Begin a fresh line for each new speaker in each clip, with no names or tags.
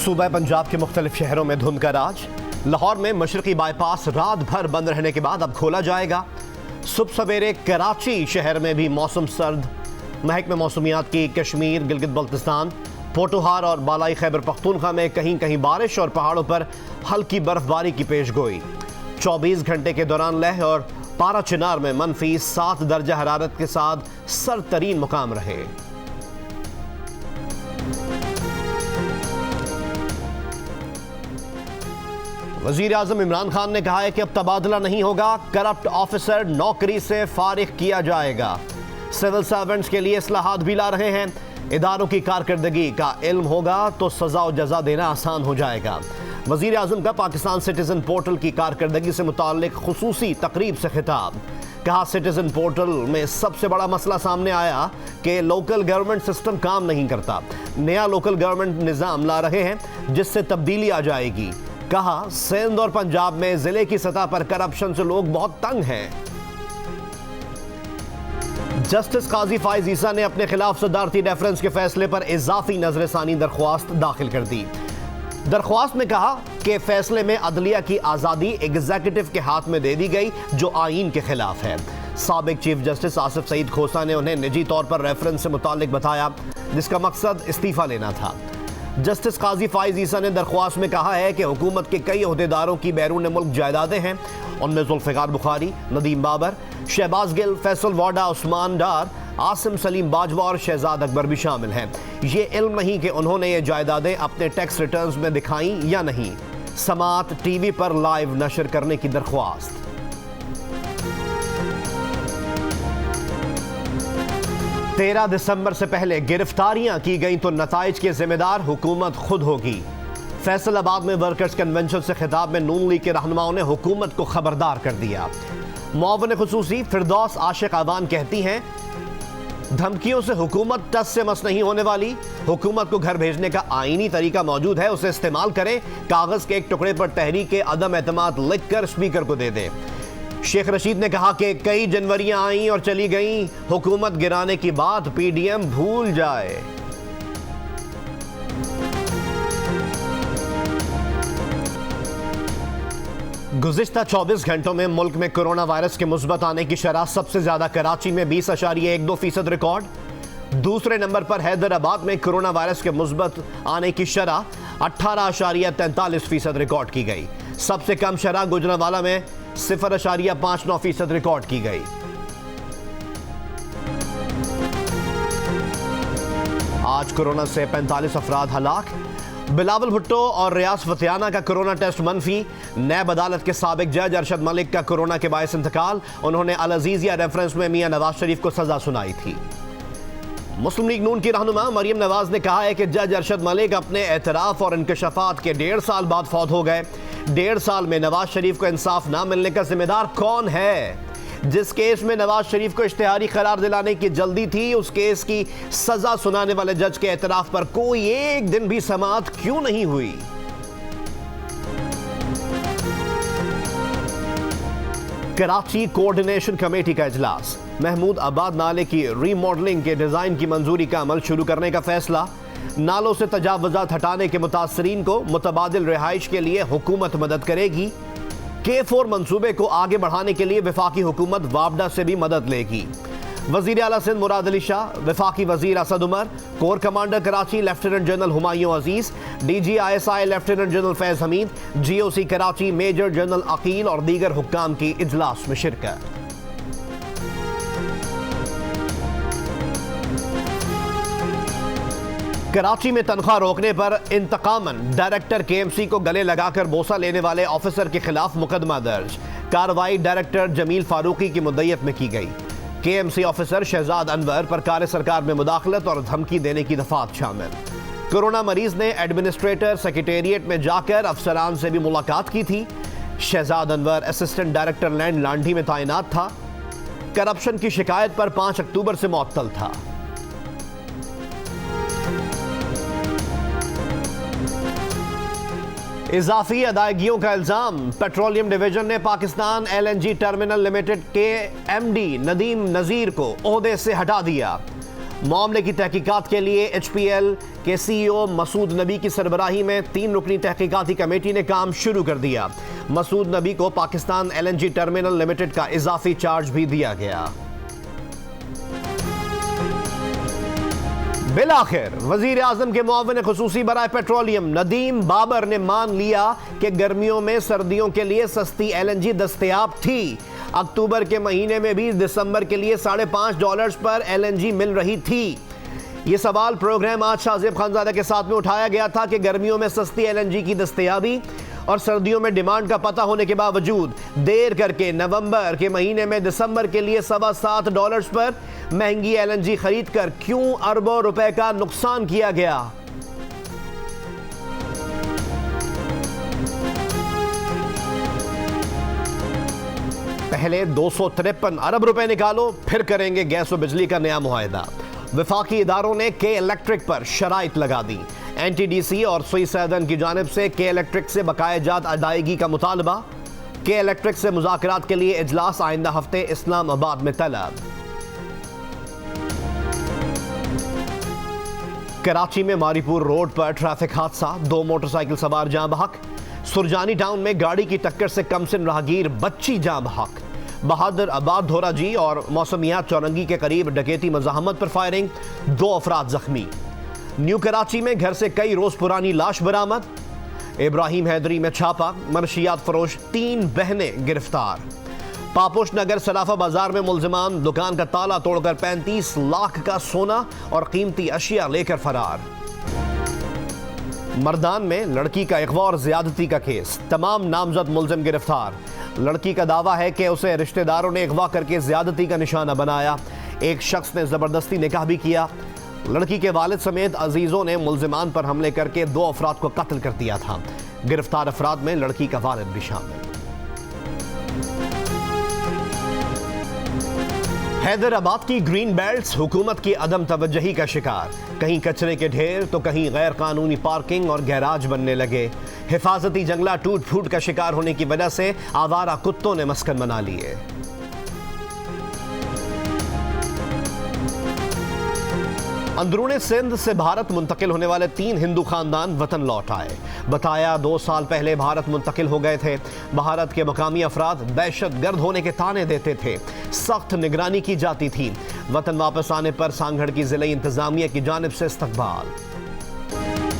सूबा पंजाब के मुख्तलिफ शहरों में धुंध का राज। लाहौर में मशरकी बाईपास रात भर बंद रहने के बाद अब खोला जाएगा। सुबह सवेरे कराची शहर में भी मौसम सर्द। महकमे मौसमियात की कश्मीर, गिलगित बल्तिस्तान, पोटोहार और बालाई खैबर पख्तूनख्वा में कहीं कहीं बारिश और पहाड़ों पर हल्की बर्फबारी की पेशगोई। 24 घंटे के दौरान लेह और पारा चिनार में -7 दर्जा हरारत के साथ सरतरीन मुकाम रहे। वजीर आजम इमरान खान ने कहा है कि अब तबादला नहीं होगा, करप्ट ऑफिसर नौकरी से फारिग किया जाएगा। सिविल सर्वेंट्स के लिए इस्लाहात भी ला रहे हैं। इदारों की कारकर्दगी का इल्म होगा तो सजा और जजा देना आसान हो जाएगा। वजीर आजम का पाकिस्तान सिटीजन पोर्टल की कारकर्दगी से मुताल्लिक खुसूसी तकरीब से खिताब। कहा, सिटीजन पोर्टल में सबसे बड़ा मसला सामने आया कि लोकल गवर्नमेंट सिस्टम काम नहीं करता। नया लोकल गवर्नमेंट निज़ाम ला रहे हैं जिससे तब्दीली आ जाएगी। कहा, सिंध और पंजाब में जिले की सतह पर करप्शन से लोग बहुत तंग हैं। जस्टिस काजी फाइज ईसा ने अपने खिलाफ सदारती रेफरेंस के फैसले पर इजाफी नजरसानी दरख्वास्त दाखिल कर दी। दरख्वास्त में कहा कि फैसले में अदलिया की आज़ादी एग्जीक्यूटिव के हाथ में दे दी गई जो आईन के खिलाफ है। साबिक चीफ जस्टिस आसिफ सईद खोसा ने उन्हें निजी तौर पर रेफरेंस से मुताल्लिक बताया जिसका मकसद इस्तीफा लेना था। जस्टिस काजी फाइज ईसा ने दरख्वास्त में कहा है कि हुकूमत के कई ओहदेदारों की बैरून मुल्क जायदादें हैं। उनमें जुल्फ़िकार बुखारी, नदीम बाबर, शहबाज गिल, फैसल वाडा, उस्मान डार, आसिम सलीम बाजवा और शहजाद अकबर भी शामिल हैं। ये इल्म नहीं कि उन्होंने ये जायदादें अपने टैक्स रिटर्न्स में दिखाई या नहीं। समात टीवी पर लाइव नशर करने की दरख्वास्त। तेरह दिसंबर से पहले गिरफ्तारियां की गई तो नताइज के जिम्मेदार हुकूमत खुद होगी। फैसलाबाद में वर्कर्स कन्वेंशन से खिताब में नून लीग के रहनुमाओं ने हुकूमत को खबरदार कर दिया। मुआविन खुसूसी फिरदौस आशिक आवान कहती हैं, धमकियों से हुकूमत टस से मस नहीं होने वाली। हुकूमत को घर भेजने का आईनी तरीका मौजूद है, उसे इस्तेमाल करें। कागज के एक टुकड़े पर तहरीक अदम एतमाद लिखकर स्पीकर को दे दें। शेख रशीद ने कहा कि कई जनवरियां आई और चली गईं, हुकूमत गिराने की बात पीडीएम भूल जाए। गुज़िश्ता 24 घंटों में मुल्क में कोरोना वायरस के मुस्बत आने की शरह सबसे ज्यादा कराची में 20.12% रिकॉर्ड। दूसरे नंबर पर हैदराबाद में कोरोना वायरस के मुस्बत आने की शरह 18.43% रिकॉर्ड की गई। सबसे कम शरह गुजरांवाला में 0.59% रिकॉर्ड की गई। आज कोरोना से 45 अफराद हलाक। बिलावल भुट्टो और रियाज फतियाना का कोरोना टेस्ट मनफी। नैब अदालत के साबिक जज अरशद मलिक का कोरोना के बायस इंतकाल। उन्होंने अल अजीजिया रेफरेंस में मियां नवाज शरीफ को सजा सुनाई थी। मुस्लिम लीग नून की रहनुमा मरियम नवाज ने कहा है कि जज अरशद मलिक अपने एतराफ और इंकशाफात के 1.5 साल बाद फौत हो गए। 1.5 साल में नवाज शरीफ को इंसाफ ना मिलने का जिम्मेदार कौन है? जिस केस में नवाज शरीफ को इश्तिहारी करार दिलाने की जल्दी थी, उस केस की सजा सुनाने वाले जज के एतराफ पर कोई एक दिन भी समाअत क्यों नहीं हुई? कराची कोऑर्डिनेशन कमेटी का इजलास। महमूद आबाद नाले की रीमॉडलिंग के डिजाइन की मंजूरी का अमल शुरू करने का फैसला। नालों से तजावुजात हटाने के मुतासरीन को मुतबादिल रिहाइश के लिए हुकूमत मदद करेगी। K4 मंसूबे को आगे बढ़ाने के लिए वफाकी हुकूमत वापडा से भी मदद लेगी। वजीर आला सिंध मुराद अली शाह, वफाकी वजीर Asad Umar, core commander Karachi lieutenant general Humayun Aziz, DGISI lieutenant general Faiz Hameed, GOC Karachi major general Akeel और दीगर हुक्काम की इजलास में शिरकत। कराची में तनख्वाह रोकने पर इंतकामन डायरेक्टर KMC को गले लगाकर बोसा लेने वाले ऑफिसर के खिलाफ मुकदमा दर्ज। कार्रवाई डायरेक्टर जमील फारूकी की मुद्दयत में की गई। KMC ऑफिसर शहजाद अनवर पर कार्य सरकार में मुदाखलत और धमकी देने की दफात शामिल। कोरोना मरीज ने एडमिनिस्ट्रेटर सेक्रेटेरिएट में जाकर अफसरान से भी मुलाकात की थी। शहजाद अनवर असिस्टेंट डायरेक्टर लैंड लांडी में तैनात था। करप्शन की शिकायत पर 5 अक्टूबर से मुअत्तल था। इजाफी अदायगियों का इल्जाम। पेट्रोलियम डिवीजन ने पाकिस्तान LNG टर्मिनल लिमिटेड के MD नदीम नजीर को ओहदे से हटा दिया। मामले की तहकीकात के लिए HPL के CEO मसूद नबी की सरबराही में 3 रुकनी तहकीकाती कमेटी ने काम शुरू कर दिया। मसूद नबी को पाकिस्तान LNG टर्मिनल लिमिटेड का इजाफी चार्ज भी दिया गया। बिलाखिर वजीर आजम के मुआविन खुसूसी बराए पेट्रोलियम नदीम बाबर ने मान लिया कि गर्मियों में सर्दियों के लिए सस्ती LNG दस्तयाब थी। अक्टूबर के महीने में भी दिसंबर के लिए $5.5 पर LNG मिल रही थी। ये सवाल प्रोग्राम आज शाहजेब खानजादा के साथ में उठाया गया था कि गर्मियों में सस्ती LNG की दस्तयाबी और सर्दियों में डिमांड का पता होने के बावजूद देर करके नवंबर के महीने में दिसंबर के लिए $7.25 पर महंगी LNG खरीद कर क्यों अरबों रुपए का नुकसान किया गया। पहले 253 अरब रुपए निकालो, फिर करेंगे गैस और बिजली का नया मुआहिदा। विफाकी इदारों ने के इलेक्ट्रिक पर शराइत लगा दी। NTDC और सुई सैदन की जानिब से के इलेक्ट्रिक से बकायाजात अदायगी का मुतालबा। के इलेक्ट्रिक से मुज़ाकरात के लिए इजलास आइंदा हफ्ते इस्लामाबाद में तलब। कराची में मारीपुर रोड पर ट्रैफिक हादसा, 2 मोटरसाइकिल सवार जाँ बहक। सुरजानी टाउन में गाड़ी की टक्कर से कमसिन राहगीर बच्ची जाँ बहक। बहादुर आबाद धोराजी और मौसमियात चौरंगी के करीब डकैती मज़ाहमत पर फायरिंग, 2 अफराद जख्मी। न्यू कराची में घर से कई रोज पुरानी लाश बरामद। इब्राहिम हैदरी में छापा, मनशियात फरोश 3 बहनें गिरफ्तार। पापोश नगर सलाफा बाजार में मुल्जिमान दुकान का ताला तोड़कर 35 लाख का सोना और कीमती अशिया लेकर फरार। मर्दान में लड़की का अगवा और ज्यादती का केस, तमाम नामजद मुल्जिम गिरफ्तार। लड़की का दावा है कि उसे रिश्तेदारों ने अगवा करके ज्यादती का निशाना बनाया। एक शख्स ने जबरदस्ती निकाह भी किया। लड़की के वालिद समेत अजीजों ने मुल्जिमान पर हमले करके 2 अफराद को कत्ल कर दिया था। गिरफ्तार अफराद में लड़की का वालिद भी शामिल। हैदराबाद की ग्रीन बेल्ट्स हुकूमत की अदम तवज्जही का शिकार। कहीं कचरे के ढेर तो कहीं गैर कानूनी पार्किंग और गैराज बनने लगे। हिफाजती जंगला टूट फूट का शिकार होने की वजह से आवारा कुत्तों ने मस्कन बना लिए। अंदरूनी सिंध से भारत मुंतकिल होने वाले 3 हिंदू खानदान वतन लौट आए। बताया 2 साल पहले भारत मुंतकिल हो गए थे। भारत के मकामी अफराद दहशत गर्द होने के ताने देते थे, सख्त निगरानी की जाती थी। वतन वापस आने पर सांगड़ की जिले इंतजामिया की जानिब से इस्तकबाल।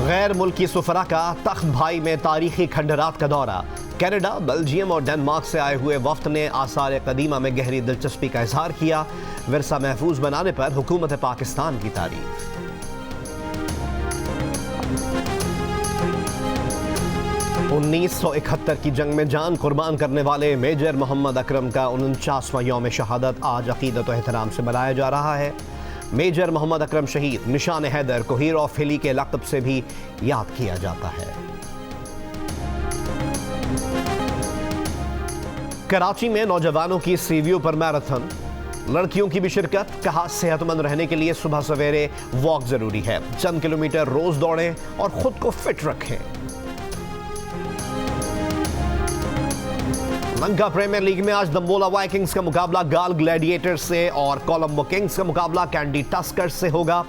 गैर मुल्की सुफरा का तख्त भाई में तारीखी खंडरात का दौरा। कनाडा, बेल्जियम और डेनमार्क से आए हुए वफ्द ने आसार कदीमा में गहरी दिलचस्पी का इजहार किया। विरसा महफूज बनाने पर हुकूमत पाकिस्तान की तारीफ। 1971 की जंग में जान कुर्बान करने वाले मेजर मोहम्मद अकरम का 49वां यौम शहादत आज अकीदत और एहतराम से मनाया जा रहा है। मेजर मोहम्मद अकरम शहीद निशान हैदर को हीरो ऑफ हिली के लक़ब से भी याद किया जाता है। कराची में नौजवानों की सीवीओ पर मैराथन, लड़कियों की भी शिरकत। कहा सेहतमंद रहने के लिए सुबह सवेरे वॉक जरूरी है। चंद किलोमीटर रोज दौड़ें और खुद को फिट रखें। लंका प्रीमियर लीग में आज दंबोला वाइकिंग्स का मुकाबला गाल ग्लैडिएटर्स से और कोलंबो किंग्स का मुकाबला कैंडी टस्कर्स से होगा।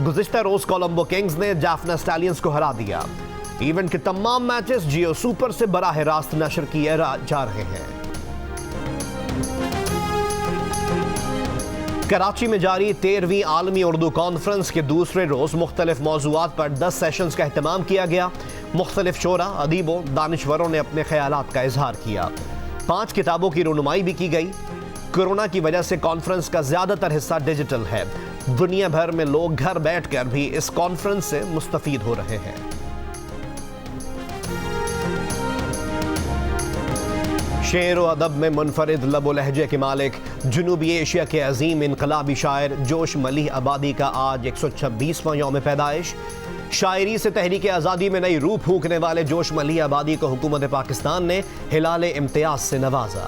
गुज़िश्ता रोज कोलंबो किंग्स ने जाफना स्टैलियंस को हरा दिया। इवेंट के तमाम मैचेस जियो सुपर से बराह रास्त नशर किए जा रहे हैं। कराची में जारी 13वीं आलमी उर्दू कॉन्फ्रेंस के दूसरे रोज मुख्तलिफ मौज़ूआत पर 10 सेशंस का एहतमाम किया गया। मुख्तलिफ शोरा, अदीबों, दानिश्वरों ने अपने ख्यालात का इजहार किया। 5 किताबों की रुनुमाई भी की गई। कोरोना की वजह से कॉन्फ्रेंस का ज्यादातर हिस्सा डिजिटल है। दुनिया भर में लोग घर बैठकर भी इस कॉन्फ्रेंस से मुस्तफीद हो रहे हैं। शेर व अदब में मुनफरिद लब व लहजे के मालिक जनूबी एशिया के अजीम इनकलाबी शायर जोश मलिह आबादी का आज 126वां यौम पैदाइश। शायरी से तहरीक आज़ादी में नई रूह फूंकने वाले जोश मलिह आबादी को हुकूमत पाकिस्तान ने हिलाल इम्तियाज से नवाजा।